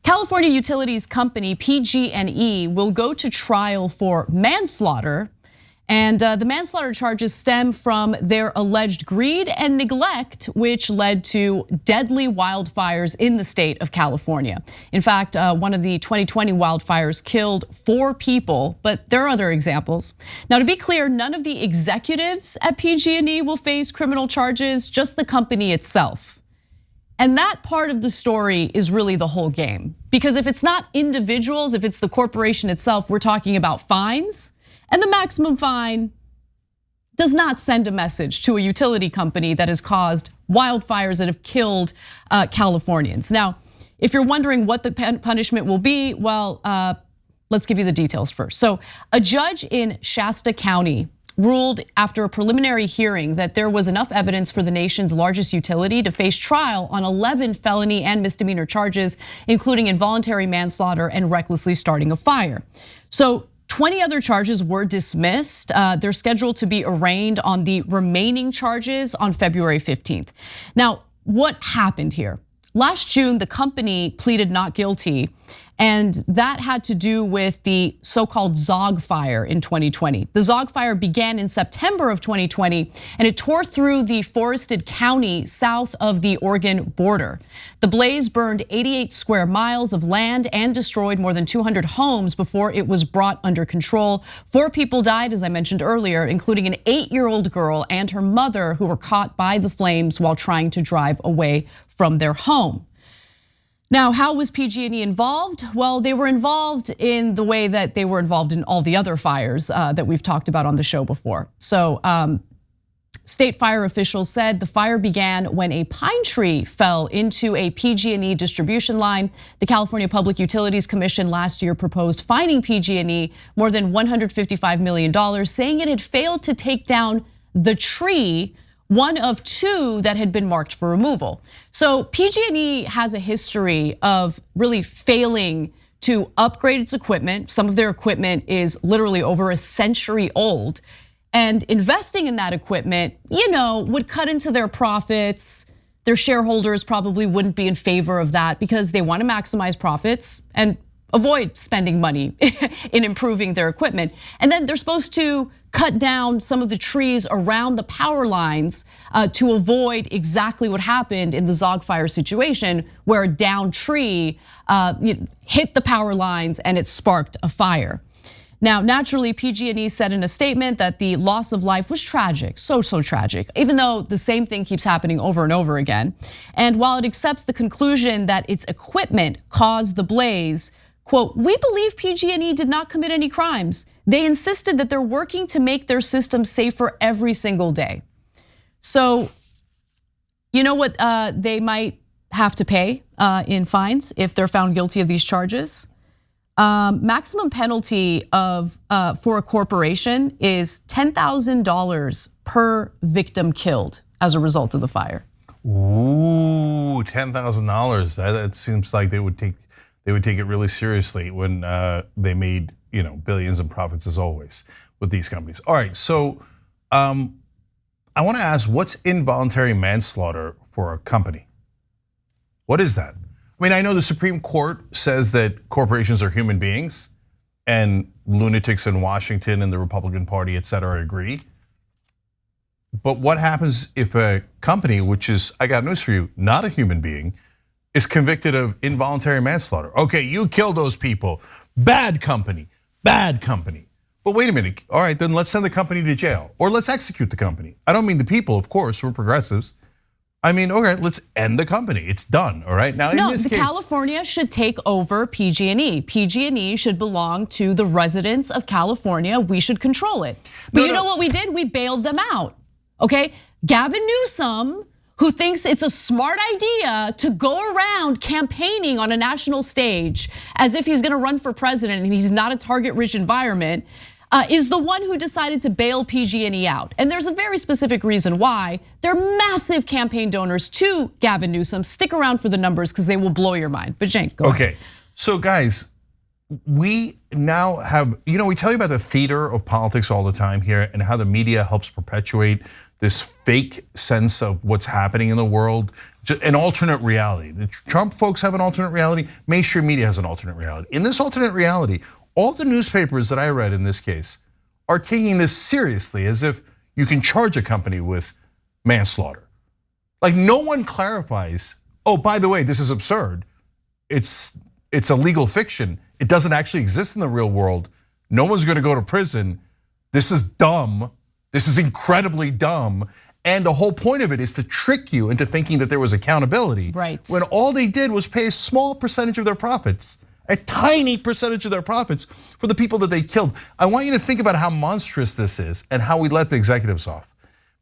California utilities company PG&E will go to trial for manslaughter. And the manslaughter charges stem from their alleged greed and neglect, which led to deadly wildfires in the state of California. In fact, one of the 2020 wildfires killed 4 people, but there are other examples. Now, to be clear, none of the executives at PG&E will face criminal charges, just the company itself. And that part of the story is really the whole game. Because if it's not individuals, if it's the corporation itself, we're talking about fines. And the maximum fine does not send a message to a utility company that has caused wildfires that have killed Californians. Now, if you're wondering what the punishment will be, well, let's give you the details first. So a judge in Shasta County ruled after a preliminary hearing that there was enough evidence for the nation's largest utility to face trial on 11 felony and misdemeanor charges, including involuntary manslaughter and recklessly starting a fire. So 20 other charges were dismissed. They're scheduled to be arraigned on the remaining charges on February 15th. Now, what happened here? Last June, the company pleaded not guilty, and that had to do with the so-called Zog fire in 2020. The Zog fire began in September of 2020, and it tore through the forested county south of the Oregon border. The blaze burned 88 square miles of land and destroyed more than 200 homes before it was brought under control. 4 people died, as I mentioned earlier, including an 8-year-old girl and her mother, who were caught by the flames while trying to drive away from their home. Now, how was PG&E involved? Well, they were involved in the way that they were involved in all the other fires that we've talked about on the show before. So state fire officials said the fire began when a pine tree fell into a PG&E distribution line. The California Public Utilities Commission last year proposed fining PG&E more than $155 million, saying it had failed to take down the tree, one of 2 that had been marked for removal. So PG&E has a history of really failing to upgrade its equipment. Some of their equipment is literally over a century old. And investing in that equipment, would cut into their profits. Their shareholders probably wouldn't be in favor of that because they want to maximize profits and avoid spending money in improving their equipment. And then they're supposed to cut down some of the trees around the power lines to avoid exactly what happened in the Zog fire situation, where a downed tree hit the power lines and it sparked a fire. Now, naturally, PG&E said in a statement that the loss of life was tragic, so tragic, even though the same thing keeps happening over and over again. And while it accepts the conclusion that its equipment caused the blaze, quote, "We believe PG&E did not commit any crimes. They insisted that they're working to make their system safer every single day." So, you know what they might have to pay in fines if they're found guilty of these charges? Maximum penalty for a corporation is $10,000 per victim killed as a result of the fire. Ooh, $10,000. That seems like they would take it really seriously when they made billions in profits, as always, with these companies. All right, so I want to ask, what's involuntary manslaughter for a company? What is that? I mean, I know the Supreme Court says that corporations are human beings, and lunatics in Washington and the Republican Party, et cetera, agree. But what happens if a company, which is, I got news for you, not a human being, is convicted of involuntary manslaughter? Okay, you killed those people. Bad company, bad company. But wait a minute, all right, then let's send the company to jail, or let's execute the company. I don't mean the people, of course, we're progressives. I mean, okay, let's end the company. It's done, all right? Now, in this case, California should take over PG&E. PG&E should belong to the residents of California. We should control it. But you know what we did? We bailed them out, okay? Gavin Newsom, who thinks it's a smart idea to go around campaigning on a national stage as if he's gonna run for president and he's not a target-rich environment, is the one who decided to bail PG&E out. And there's a very specific reason why. They're massive campaign donors to Gavin Newsom. Stick around for the numbers because they will blow your mind. But Cenk, go ahead. Okay, so guys, we now have, we tell you about the theater of politics all the time here and how the media helps perpetuate this fake sense of what's happening in the world, an alternate reality. The Trump folks have an alternate reality. Mainstream media has an alternate reality. In this alternate reality, all the newspapers that I read in this case are taking this seriously, as if you can charge a company with manslaughter. Like, no one clarifies, oh, by the way, this is absurd. It's a legal fiction. It doesn't actually exist in the real world. No one's gonna go to prison. This is dumb. This is incredibly dumb. And the whole point of it is to trick you into thinking that there was accountability. Right. When all they did was pay a small percentage of their profits, a tiny percentage of their profits for the people that they killed. I want you to think about how monstrous this is and how we let the executives off.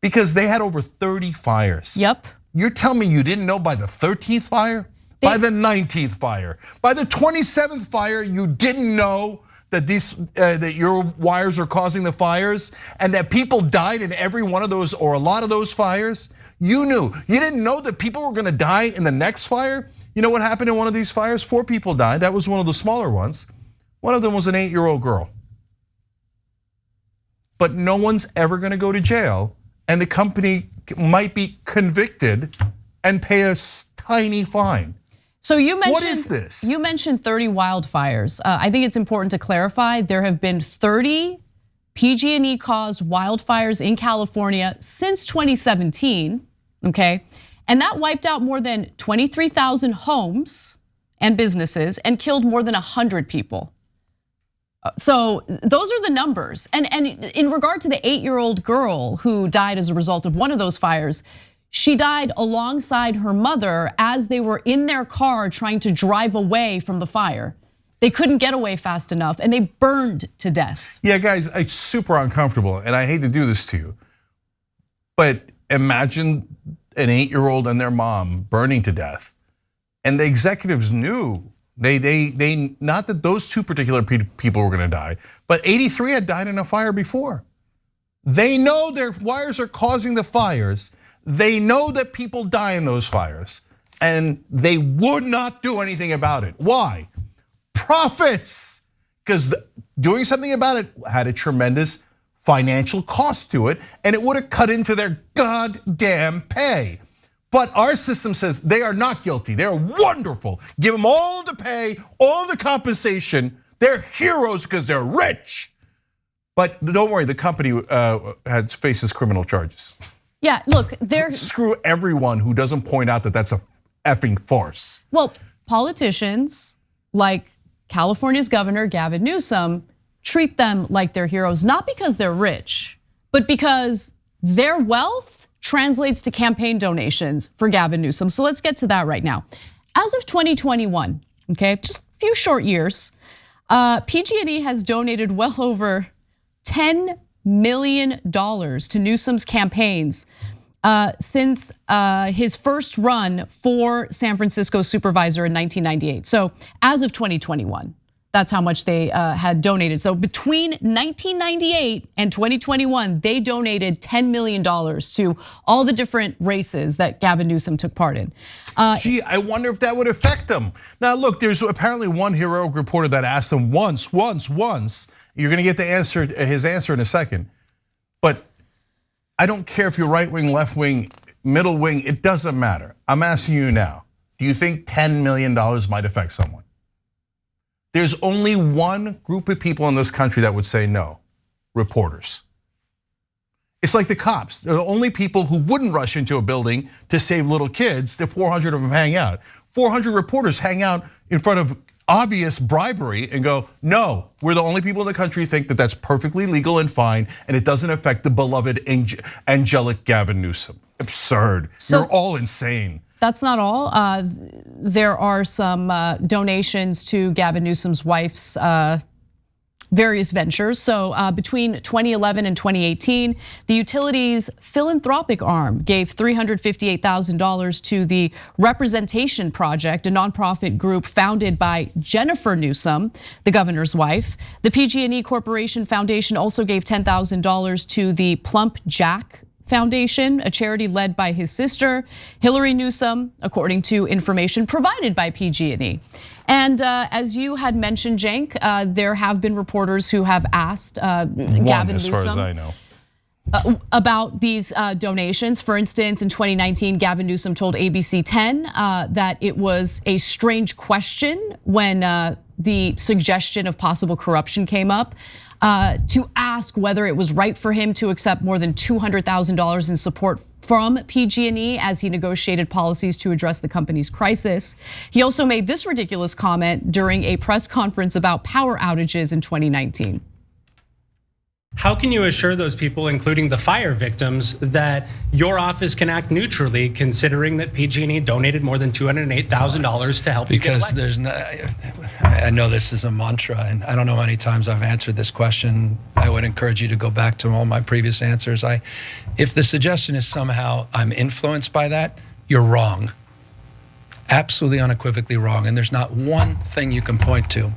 Because they had over 30 fires. Yep. You're telling me you didn't know by the 13th fire? By the 19th fire? By the 27th fire, you didn't know that that your wires are causing the fires, and that people died in every one of those or a lot of those fires? You knew. You didn't know that people were gonna die in the next fire? You know what happened in one of these fires? 4 people died. That was one of the smaller ones. One of them was an 8-year-old girl. But no one's ever gonna go to jail, and the company might be convicted and pay a tiny fine. So you mentioned, what is this? You mentioned 30 wildfires. I think it's important to clarify there have been 30 PG&E caused wildfires in California since 2017, okay? And that wiped out more than 23,000 homes and businesses and killed more than 100 people. So those are the numbers. And in regard to the 8-year-old girl who died as a result of one of those fires, she died alongside her mother as they were in their car trying to drive away from the fire. They couldn't get away fast enough and they burned to death. Yeah, guys, it's super uncomfortable and I hate to do this to you. But imagine an 8-year-old and their mom burning to death. And the executives knew, they not that those 2 particular people were gonna die, but 83 had died in a fire before. They know their wires are causing the fires. They know that people die in those fires, and they would not do anything about it. Why? Profits, because doing something about it had a tremendous financial cost to it, and it would have cut into their goddamn pay. But our system says they are not guilty, they're wonderful. Give them all the pay, all the compensation. They're heroes because they're rich. But don't worry, the company faces criminal charges. Yeah, look, screw everyone who doesn't point out that that's a effing farce. Well, politicians like California's governor, Gavin Newsom, treat them like they're heroes, not because they're rich, but because their wealth translates to campaign donations for Gavin Newsom. So let's get to that right now. As of 2021, okay, just a few short years, PG&E has donated well over $10 million to Newsom's campaigns since his first run for San Francisco supervisor in 1998. So as of 2021, that's how much they had donated. So between 1998 and 2021, they donated $10 million to all the different races that Gavin Newsom took part in. Gee, I wonder if that would affect them. Now look, there's apparently one heroic reporter that asked him once. You're gonna get his answer in a second. But I don't care if you're right wing, left wing, middle wing, it doesn't matter. I'm asking you now, do you think $10 million might affect someone? There's only one group of people in this country that would say no, reporters. It's like the cops. They're the only people who wouldn't rush into a building to save little kids. The 400 of them hang out. 400 reporters hang out in front of obvious bribery and go, no, we're the only people in the country who think that that's perfectly legal and fine, and it doesn't affect the beloved angelic Gavin Newsom. Absurd. So you're all insane. That's not all. There are some donations to Gavin Newsom's wife's various ventures. So between 2011 and 2018, the utility's philanthropic arm gave $358,000 to the Representation Project, a nonprofit group founded by Jennifer Newsom, the governor's wife. The PG&E Corporation Foundation also gave $10,000 to the Plump Jack Foundation, a charity led by his sister, Hillary Newsom, according to information provided by PG&E. And as you had mentioned, Cenk, there have been reporters who have asked Gavin Newsom. As far as I know. about these donations. For instance, in 2019, Gavin Newsom told ABC 10 that it was a strange question when the suggestion of possible corruption came up, to ask whether it was right for him to accept more than $200,000 in support from PG&E as he negotiated policies to address the company's crisis. He also made this ridiculous comment during a press conference about power outages in 2019. How can you assure those people, including the fire victims, that your office can act neutrally, considering that PG&E donated more than $208,000 to help? Because there's no, I know this is a mantra, and I don't know how many times I've answered this question. I would encourage you to go back to all my previous answers. If the suggestion is somehow I'm influenced by that, you're wrong. Absolutely unequivocally wrong. And there's not one thing you can point to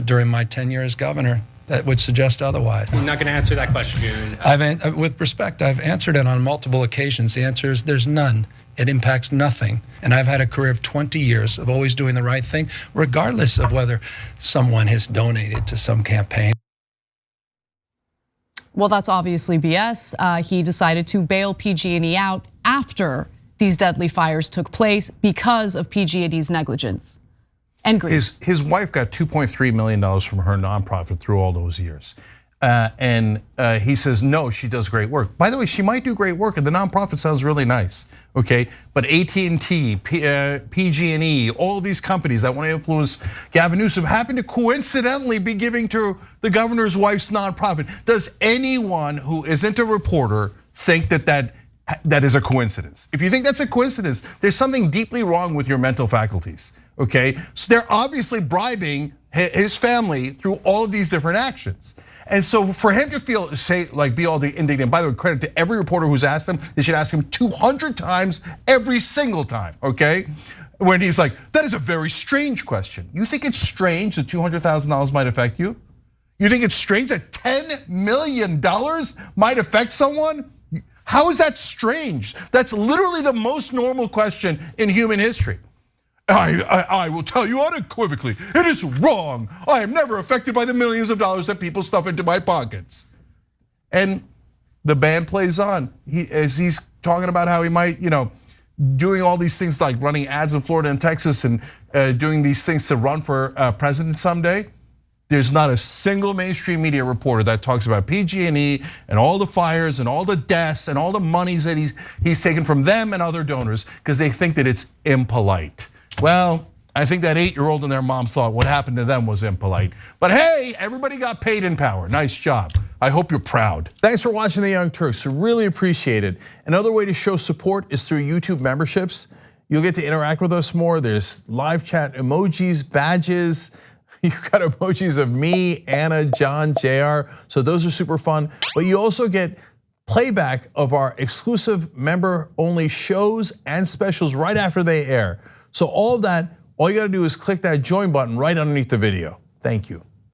during my tenure as governor that would suggest otherwise. I'm not going to answer that question. With respect, I've answered it on multiple occasions. The answer is there's none. It impacts nothing. And I've had a career of 20 years of always doing the right thing, regardless of whether someone has donated to some campaign. Well, that's obviously BS. He decided to bail PG&E out after these deadly fires took place because of PG&E's negligence. And his wife got $2.3 million from her nonprofit through all those years. And he says, no, she does great work. By the way, she might do great work, and the nonprofit sounds really nice, okay? But AT&T, PG&E, all of these companies that want to influence Gavin Newsom happen to coincidentally be giving to the governor's wife's nonprofit. Does anyone who isn't a reporter think that is a coincidence? If you think that's a coincidence, there's something deeply wrong with your mental faculties, okay? So they're obviously bribing his family through all of these different actions. And so for him to be all indignant, by the way, credit to every reporter who's asked him, they should ask him 200 times every single time, okay? When he's like, that is a very strange question. You think it's strange that $200,000 might affect you? You think it's strange that $10 million might affect someone? How is that strange? That's literally the most normal question in human history. I will tell you unequivocally, it is wrong. I am never affected by the millions of dollars that people stuff into my pockets. And the band plays on. As he's talking about how he might, doing all these things like running ads in Florida and Texas and doing these things to run for president someday. There's not a single mainstream media reporter that talks about PG&E and all the fires and all the deaths and all the monies that he's taken from them and other donors because they think that it's impolite. Well, I think that 8-year-old and their mom thought what happened to them was impolite. But hey, everybody got paid in power. Nice job. I hope you're proud. Thanks for watching The Young Turks. Really appreciate it. Another way to show support is through YouTube memberships. You'll get to interact with us more. There's live chat emojis, badges. You've got emojis of me, Anna, John, JR. So those are super fun. But you also get playback of our exclusive member-only shows and specials right after they air. So all of that, all you gotta do is click that join button right underneath the video. Thank you.